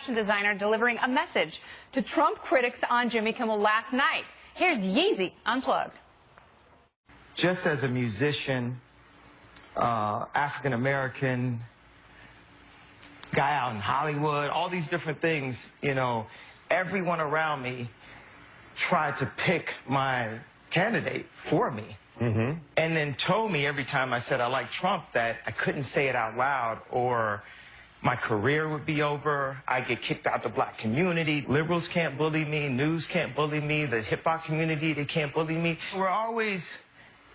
fashion designer delivering a message to Trump critics on Jimmy Kimmel last night. Here's Yeezy Unplugged. Just as a musician, African-American, guy out in Hollywood, all these different things, you know, everyone around me tried to pick my candidate for me. And then told me every time I said I like Trump that I couldn't say it out loud or my career would be over. I'd get kicked out the black community. Liberals can't bully me. News can't bully me. The hip-hop community, they can't bully me. We're always,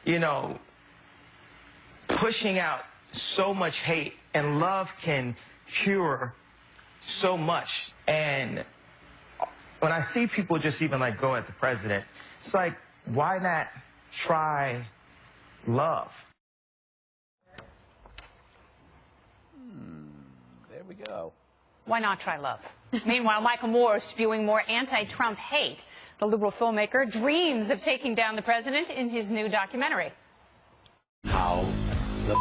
you know, pushing out so much hate, and love can cure so much. And when I see people just even like go at the president, it's like, why not try love? There we go. Why not try love? Meanwhile, Michael Moore is spewing more anti-Trump hate. The liberal filmmaker dreams of taking down the president in his new documentary. How the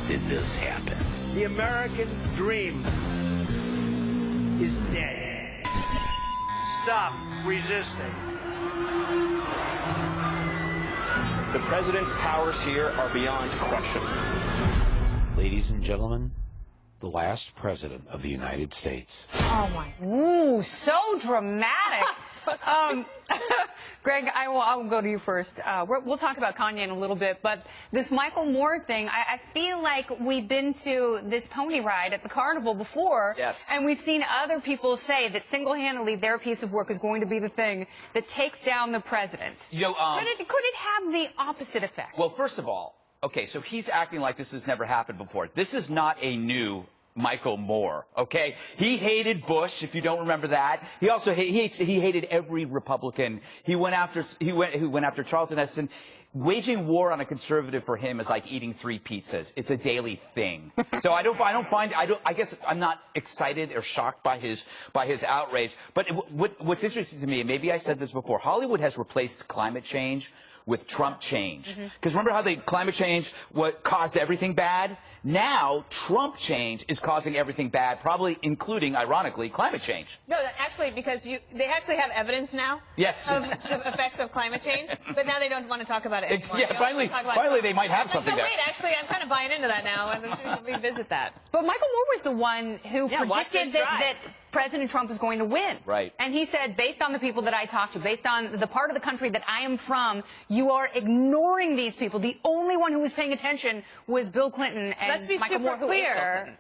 did this happen? The American dream is dead. Stop resisting. The president's powers here are beyond question. Ladies and gentlemen, the last president of the United States. Oh my! Ooh, so dramatic. Greg, I'll go to you first. We'll talk about Kanye in a little bit, but this Michael Moore thing, I feel like we've been to this pony ride at the carnival before, yes, and we've seen other people say that single-handedly their piece of work is going to be the thing that takes down the president. You know, could it have the opposite effect? Well, first of all, okay, so he's acting like this has never happened before. This is not a new Michael Moore, okay? He hated Bush, if you don't remember that. He also he hated every Republican. He went after Charlton Heston. Waging war on a conservative for him is like eating 3 pizzas. It's a daily thing. So I guess I'm not excited or shocked by his outrage. But what's interesting to me, and maybe I said this before, Hollywood has replaced climate change with Trump change. Because remember how the climate change caused everything bad? Now, Trump change is causing everything bad, probably including, ironically, climate change. No, actually, because they actually have evidence now yes. of the effects of climate change, but now they don't want to talk about it anymore. Yeah, finally they might have something there. there. Wait, actually, I'm kind of buying into that now, and we should revisit that. But Michael Moore was the one who predicted that President Trump was going to win. Right. And he said, based on the people that I talked to, based on the part of the country that I am from, you are ignoring these people. The only one who was paying attention was Bill Clinton and Let's be Michael Moore, super clear.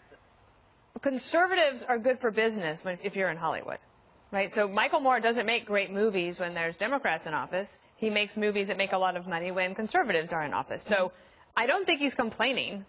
Conservatives are good for business if you're in Hollywood, right? So Michael Moore doesn't make great movies when there's Democrats in office. He makes movies that make a lot of money when conservatives are in office. So I don't think he's complaining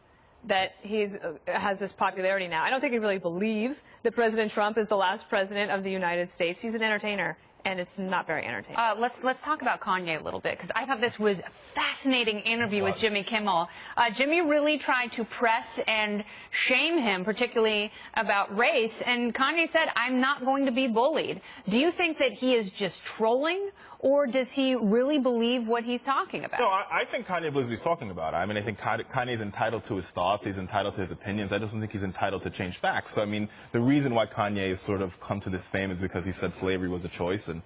that he has this popularity now. I don't think he really believes that President Trump is the last president of the United States. He's an entertainer, and it's not very entertaining. Let's talk about Kanye a little bit, because I thought this was a fascinating interview with Jimmy Kimmel. Jimmy really tried to press and shame him, particularly about race, and Kanye said, I'm not going to be bullied. Do you think that he is just trolling, or does he really believe what he's talking about? No, I think Kanye believes what he's talking about. I mean, I think Kanye's entitled to his thoughts. He's entitled to his opinions. I just don't think he's entitled to change facts. So, I mean, the reason why Kanye has sort of come to this fame is because he said slavery was a choice, and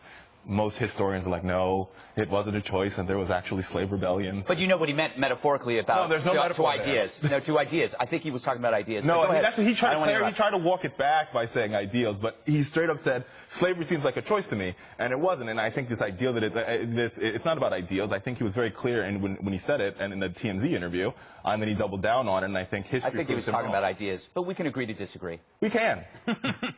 most historians are like, no, it wasn't a choice, and there was actually slave rebellions. But you know what he meant metaphorically about no, there's no two ideas. No, 2 ideas. I think he was talking about ideas. No, I mean, that's what he tried to walk it back by saying ideals, but he straight up said, slavery seems like a choice to me, and it wasn't. And I think this ideal that it's not about ideals. I think he was very clear when he said it, and in the TMZ interview, and then he doubled down on it, and I think history. I think he was talking about ideas, but we can agree to disagree. We can. All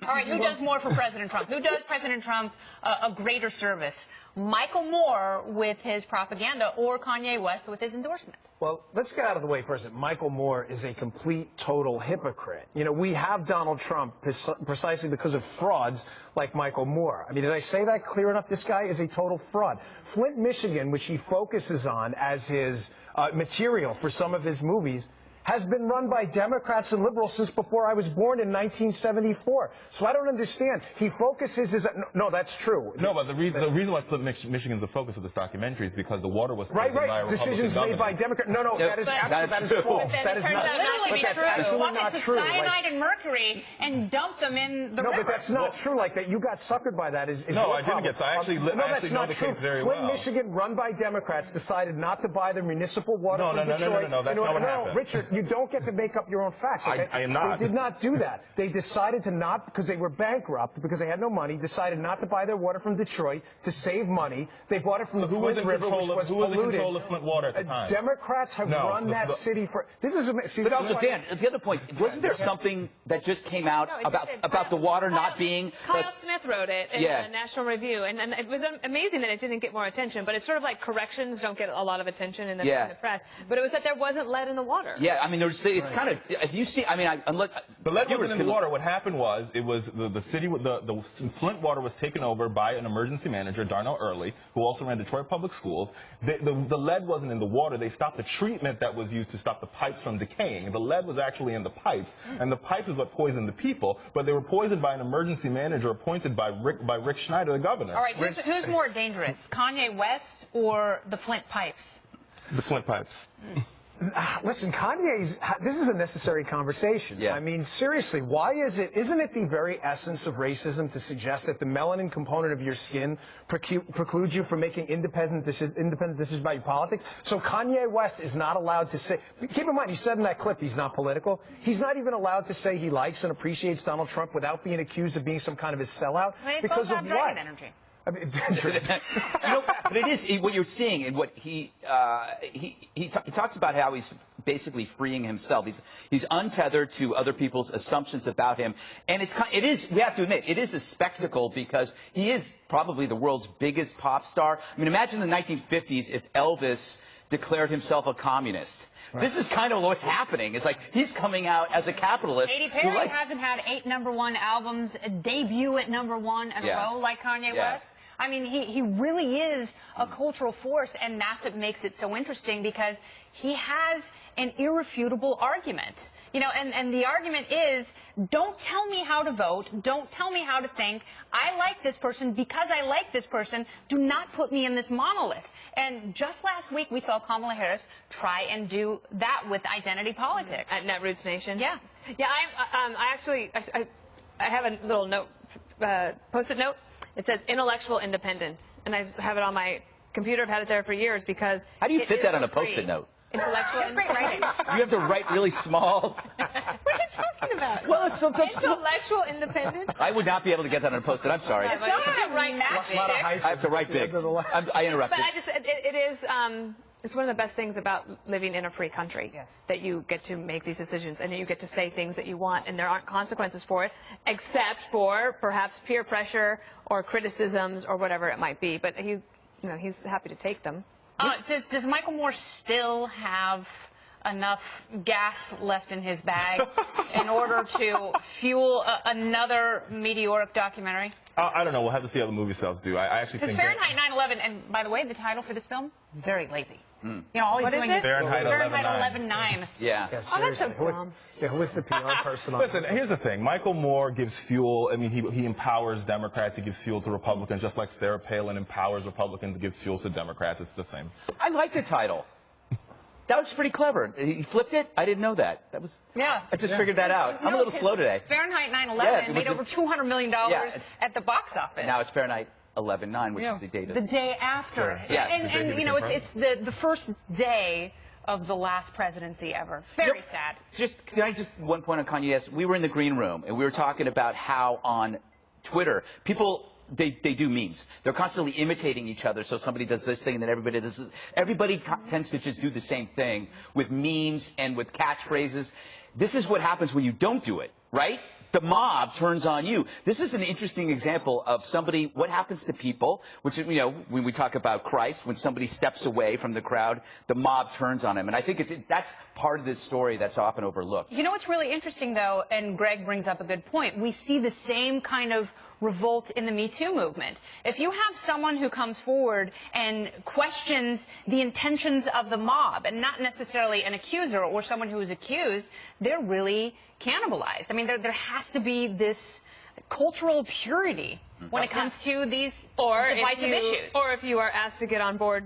right, who does more for President Trump? Who does President Trump a greater service? Michael Moore with his propaganda, or Kanye West with his endorsement? Well, let's get out of the way first. Michael Moore is a complete, total hypocrite. You know, we have Donald Trump precisely because of frauds like Michael Moore. I mean, did I say that clear enough? This guy is a total fraud. Flint, Michigan, which he focuses on as his material for some of his movies, has been run by Democrats and liberals since before I was born in 1974. So I don't understand. He focuses no, that's true. No, but the reason why Flint, Michigan's the focus of this documentary is because the water was poisoned by a Republican Decisions governor. made by Democrats. No, that is false. That is not. Literally That's true. absolutely not Buckets true. of cyanide and mercury and dumped them in the river. No, but that's not true. Like that, you got suckered by that. Is No, your I didn't problem. get. I actually, no, I that's actually know not the true. case very Flint, well. Michigan, run by Democrats, decided not to buy the municipal water from Detroit. No, that's not what happened. Richard, you don't get to make up your own facts. Okay? I am not. They did not do that. They decided to not, because they were bankrupt, because they had no money, decided not to buy their water from Detroit to save money. They bought it from the Flint River, which was who was in polluted. control of Flint water at the time? Democrats have run that city for. This is. See, but also, Dan, the other point, wasn't there something that just came out about the water not being? Kyle Smith wrote it in the National Review, and it was amazing that it didn't get more attention. But it's sort of like corrections don't get a lot of attention in the press. But it was that there wasn't lead in the water. Yeah, I mean, it's kind of, if you see, I mean, the lead wasn't in the water. What happened was, it was the city, the Flint water was taken over by an emergency manager, Darnell Early, who also ran Detroit Public Schools. The lead wasn't in the water. They stopped the treatment that was used to stop the pipes from decaying. The lead was actually in the pipes, and the pipes is what poisoned the people. But they were poisoned by an emergency manager appointed by Rick Schneider, the governor. All right, who's more dangerous, Kanye West or the Flint pipes? The Flint pipes. Listen, this is a necessary conversation. Yeah. I mean, seriously, why isn't it the very essence of racism to suggest that the melanin component of your skin precludes you from making independent decisions about your politics? So Kanye West is not allowed to say, keep in mind, he said in that clip he's not political. He's not even allowed to say he likes and appreciates Donald Trump without being accused of being some kind of a sellout. Because of what? Energy. I mean, but it is what you're seeing, and what he talks about how he's basically freeing himself. He's untethered to other people's assumptions about him, and it is. We have to admit, it is a spectacle because he is probably the world's biggest pop star. I mean, imagine in the 1950s if Elvis declared himself a communist. Right. This is kind of what's happening. It's like he's coming out as a capitalist. Katy Perry hasn't had 8 #1 albums, a debut at #1 in a row like Kanye West. I mean, he really is a cultural force, and that's what makes it so interesting because he has an irrefutable argument. You know, and the argument is, don't tell me how to vote, don't tell me how to think. I like this person because I like this person. Do not put me in this monolith. And just last week, we saw Kamala Harris try and do that with identity politics. At Netroots Nation? Yeah. Yeah, I have a little note, post-it note. It says intellectual independence. And I have it on my computer. I've had it there for years because... How do you fit that on a post-it note? Intellectual independence. You have to write really small. What are you talking about? Well, it's intellectual independence. I would not be able to get that on a post-it. I'm sorry. It's not right now. I have to write big. I interrupted. But it is. It's one of the best things about living in a free country. Yes. That you get to make these decisions and you get to say things that you want, and there aren't consequences for it, except for perhaps peer pressure or criticisms or whatever it might be. But he's happy to take them. Does Michael Moore still have enough gas left in his bag in order to fuel another meteoric documentary? I don't know. We'll have to see how the movie sales do. I actually think Fahrenheit 9/11, and by the way, the title for this film, very lazy. You know, all he's doing is Fahrenheit 11/9. Yeah. Seriously. Oh, that's so dumb. Who was the PR person on Listen, here's the thing. Michael Moore gives fuel. I mean, he empowers Democrats. He gives fuel to Republicans, just like Sarah Palin empowers Republicans and gives fuel to Democrats. It's the same. I like the title. That was pretty clever. He flipped it. I didn't know that. I just figured that out. I'm a little slow today. Fahrenheit 9/11 made over $200 million at the box office. Now it's Fahrenheit 11/9, which is the date of the day after. Yes. And you know, it's the first day of the last presidency ever. Very sad. Can I just one point on Kanye? Yes, we were in the green room and we were talking about how on Twitter people. They do memes. They're constantly imitating each other. So somebody does this thing and then everybody does this. Everybody tends to just do the same thing with memes and with catchphrases. This is what happens when you don't do it, right? The mob turns on you. This is an interesting example of what happens to people, which is, when we talk about Christ, when somebody steps away from the crowd, the mob turns on him. And I think that's part of this story that's often overlooked. You know what's really interesting, though, and Greg brings up a good point. We see the same kind of revolt in the Me Too movement. If you have someone who comes forward and questions the intentions of the mob and not necessarily an accuser or someone who is accused, they're really cannibalized. I mean, there has to be this cultural purity when it comes to these divisive issues. Or if you are asked to get on board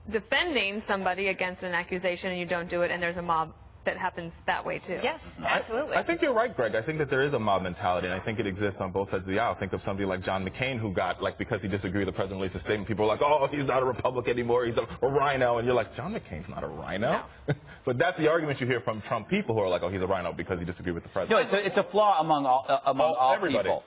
defending somebody against an accusation and you don't do it, and there's a mob that happens that way too. Yes, absolutely. I think you're right, Greg. I think that there is a mob mentality, and I think it exists on both sides of the aisle. Think of somebody like John McCain, who got, like, because he disagreed with the president released a statement, people were like, oh, he's not a Republican anymore, he's a rhino, and you're like, John McCain's not a rhino? No. But that's the argument you hear from Trump people who are like, oh, he's a rhino because he disagreed with the president. No, it's a flaw among all everybody. people.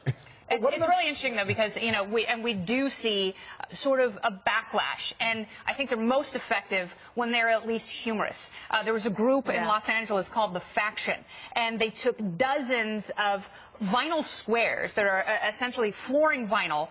It's really interesting, though, because, you know, we do see sort of a backlash, and I think they're most effective when they're at least humorous. There was a group in Los Angeles called The Faction, and they took dozens of vinyl squares that are essentially flooring vinyl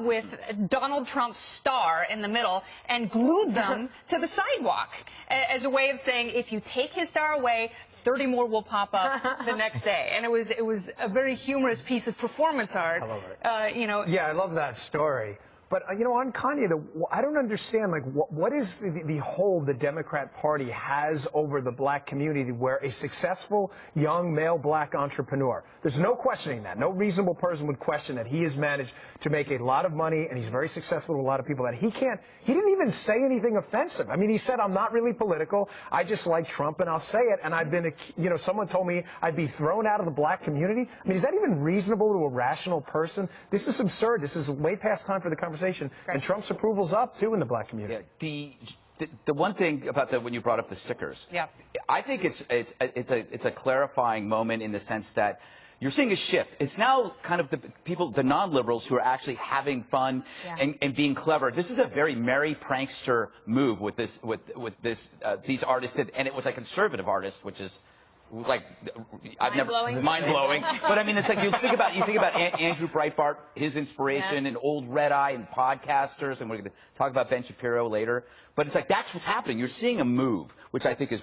with Donald Trump's star in the middle and glued them to the sidewalk as a way of saying, if you take his star away, 30 more will pop up the next day. And it was a very humorous piece of performance art. I love it. You know. Yeah, I love that story. But, you know, on Kanye, I don't understand, like, what is the hold the Democrat Party has over the black community where a successful young male black entrepreneur, there's no questioning that. No reasonable person would question that he has managed to make a lot of money and he's very successful to a lot of people, that he didn't even say anything offensive. I mean, he said, I'm not really political. I just like Trump and I'll say it. And I've been, you know, someone told me I'd be thrown out of the black community. I mean, is that even reasonable to a rational person? This is absurd. This is way past time for the conversation. And Trump's approval's up, too, in the black community. Yeah, the one thing about when you brought up the stickers, I think it's a clarifying moment in the sense that you're seeing a shift. It's now kind of the non-liberals who are actually having fun and being clever. This is a very merry prankster move with these artists, and it was a conservative artist, which is like mind-blowing. But I mean, it's like you think about Andrew Breitbart, his inspiration, and old Red Eye and podcasters, and we're going to talk about Ben Shapiro later. But it's like that's what's happening. You're seeing a move, which I think is